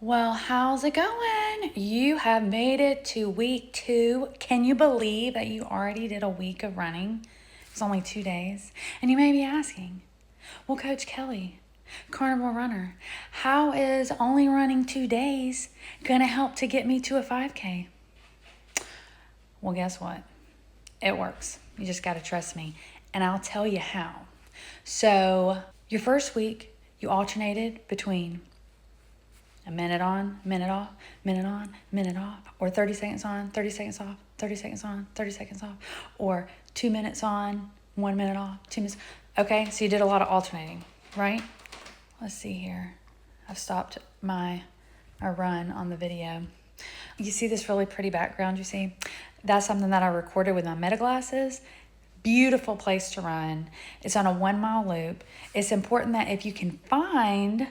Well, how's it going? You have made it to week 2. Can you believe that you already did a week of running? It's only 2 days. And you may be asking, well, Coach Kelly, carnival runner, how is only running 2 days going to help to get me to a 5K? Well, guess what? It works. You just got to trust me. And I'll tell you how. So, your first week, you alternated between a minute on, minute off, minute on, minute off, or 30 seconds on, 30 seconds off, 30 seconds on, 30 seconds off, or 2 minutes on, 1 minute off, 2 minutes. Okay, so you did a lot of alternating, right? Let's see here. I've stopped my run on the video. You see this really pretty background, you see? That's something that I recorded with my meta glasses. Beautiful place to run. It's on a 1 mile loop. It's important that if you can find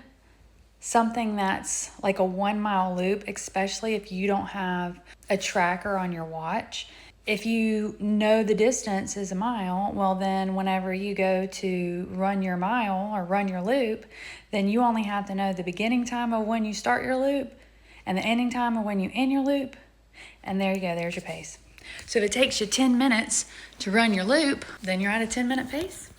something that's like a 1 mile loop, especially if you don't have a tracker on your watch. If you know the distance is a mile, well then whenever you go to run your mile or run your loop, then you only have to know the beginning time of when you start your loop and the ending time of when you end your loop. And there you go, there's your pace. So if it takes you 10 minutes to run your loop, then you're at a 10-minute pace.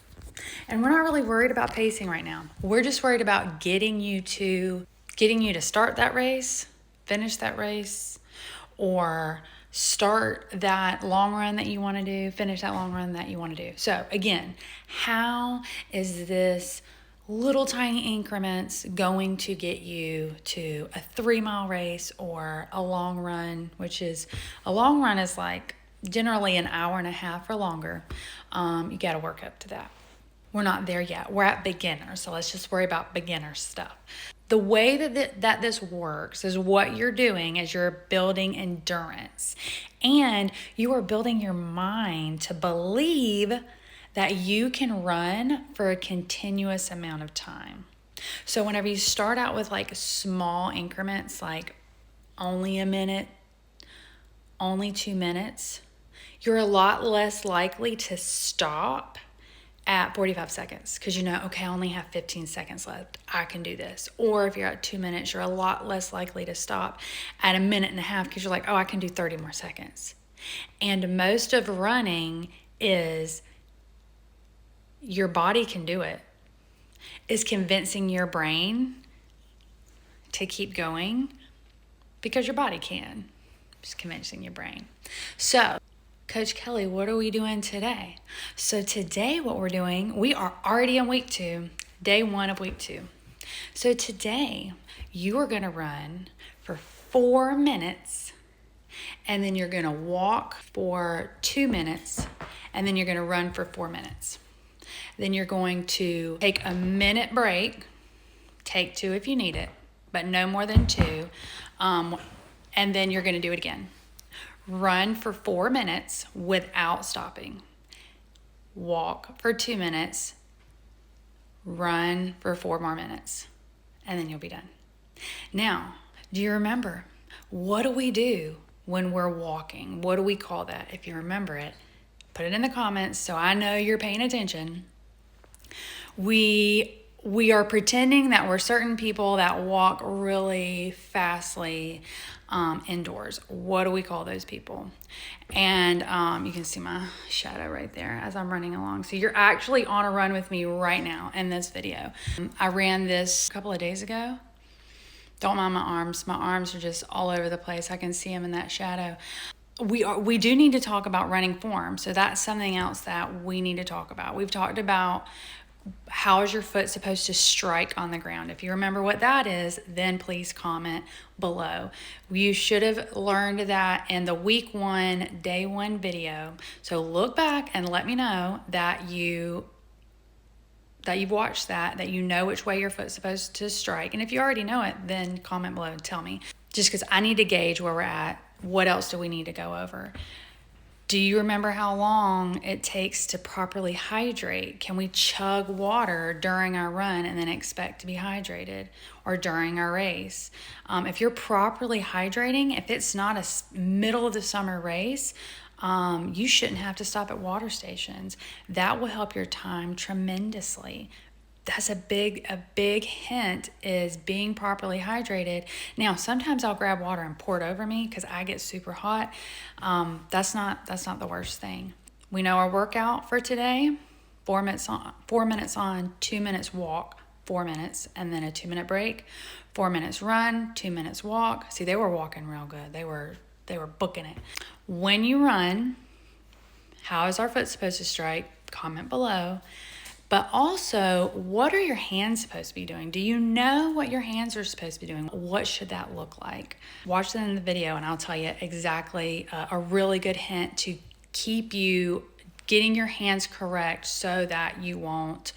And we're not really worried about pacing right now. We're just worried about getting you to start that race, finish that race, or start that long run that you want to do, finish that long run that you want to do. So again, how is this little tiny increments going to get you to a 3 mile race or a long run, which is a long run is like generally an hour and a half or longer. You got to work up to that. We're not there yet. We're at beginner, so let's just worry about beginner stuff. The way that this works is what you're doing is you're building endurance, and you are building your mind to believe that you can run for a continuous amount of time. So whenever you start out with like small increments, like only a minute, only 2 minutes, you're a lot less likely to stop at 45 seconds because you know, okay, I only have 15 seconds left. I can do this. Or if you're at 2 minutes, you're a lot less likely to stop at a minute and a half because you're like, oh, I can do 30 more seconds. And most of running is your body can do it. Is convincing your brain to keep going because your body can. Just convincing your brain. So, Coach Kelly, what are we doing today? So today what we're doing, we are already on week 2, day 1 of week 2. So today you are going to run for 4 minutes, and then you're going to walk for 2 minutes, and then you're going to run for 4 minutes. Then you're going to take a minute break, take 2 if you need it, but no more than 2, and then you're going to do it again. Run for 4 minutes without stopping. Walk for 2 minutes. Run for 4 more minutes. And then you'll be done. Now, do you remember? What do we do when we're walking? What do we call that? If you remember it, put it in the comments so I know you're paying attention. We are pretending that we're certain people that walk really fastly indoors. What do we call those people? And you can see my shadow right there as I'm running along. So you're actually on a run with me right now in this video. I ran this a couple of days ago. Don't mind my arms. My arms are just all over the place. I can see them in that shadow. We do need to talk about running form. So that's something else that we need to talk about. We've talked about how is your foot supposed to strike on the ground. If you remember what that is, then please comment below. You should have learned that in the week 1, day 1 video. So look back and let me know that you've watched that you know which way your foot's supposed to strike. And if you already know it, then comment below and tell me. Just because I need to gauge where we're at. What else do we need to go over? Do you remember how long it takes to properly hydrate? Can we chug water during our run and then expect to be hydrated, or during our race? If you're properly hydrating, if it's not a middle of the summer race, you shouldn't have to stop at water stations. That will help your time tremendously. that's a big hint, is being properly hydrated. Now, sometimes I'll grab water and pour it over me because I get super hot. That's not the worst thing. We know our workout for today: 4 minutes on, 2 minutes walk, 4 minutes, and then a 2-minute break. 4 minutes run, 2 minutes walk. See, they were walking real good. They were booking it. When you run, how is our foot supposed to strike? Comment below. But also, what are your hands supposed to be doing? Do you know what your hands are supposed to be doing? What should that look like? Watch that in the video and I'll tell you exactly a really good hint to keep you getting your hands correct so that you won't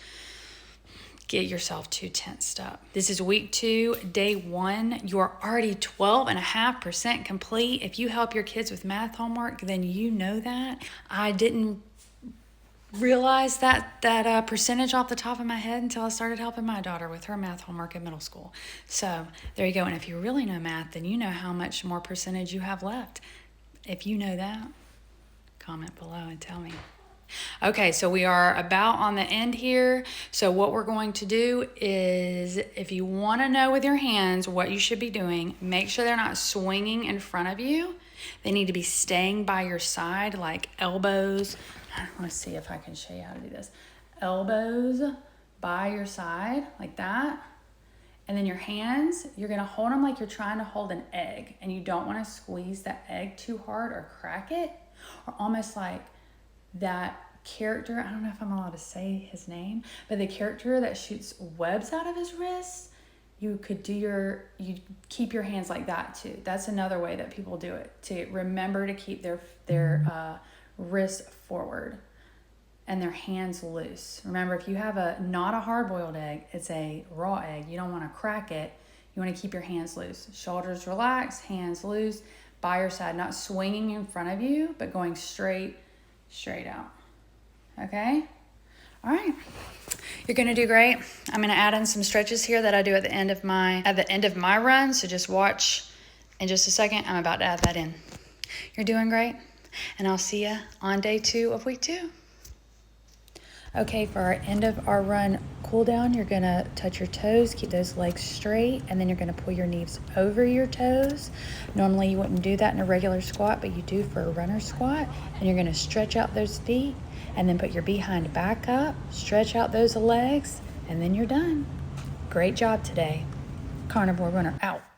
get yourself too tensed up. This is week 2, day 1. You are already 12.5% complete. If you help your kids with math homework, then you know that. I didn't realize that percentage off the top of my head until I started helping my daughter with her math homework in middle school. So there you go. And if you really know math, then you know how much more percentage you have left. If you know that, comment below and tell me. Okay, so we are about on the end here. So what we're going to do is, if you want to know with your hands what you should be doing, make sure they're not swinging in front of you. They need to be staying by your side, like elbows. I want to see if I can show you how to do this. Elbows by your side, like that. And then your hands, you're going to hold them like you're trying to hold an egg. And you don't want to squeeze that egg too hard or crack it. Or almost like that character, I don't know if I'm allowed to say his name, but the character that shoots webs out of his wrists, you keep your hands like that too. That's another way that people do it, to remember to keep their wrists forward and their hands loose. Remember, if you have not a hard-boiled egg, it's a raw egg, you don't want to crack it. You want to keep your hands loose. Shoulders relaxed, hands loose, by your side, not swinging in front of you, but going straight out. Okay? All right. You're going to do great. I'm going to add in some stretches here that I do at the end of my run, so just watch in just a second. I'm about to add that in. You're doing great, and I'll see you on day 2 of week 2. Okay, for our end of our run cool down, you're going to touch your toes, keep those legs straight, and then you're going to pull your knees over your toes. Normally you wouldn't do that in a regular squat, but you do for a runner squat. And you're going to stretch out those feet, and then put your behind back up, stretch out those legs, and then you're done. Great job today. Carnivore Runner out.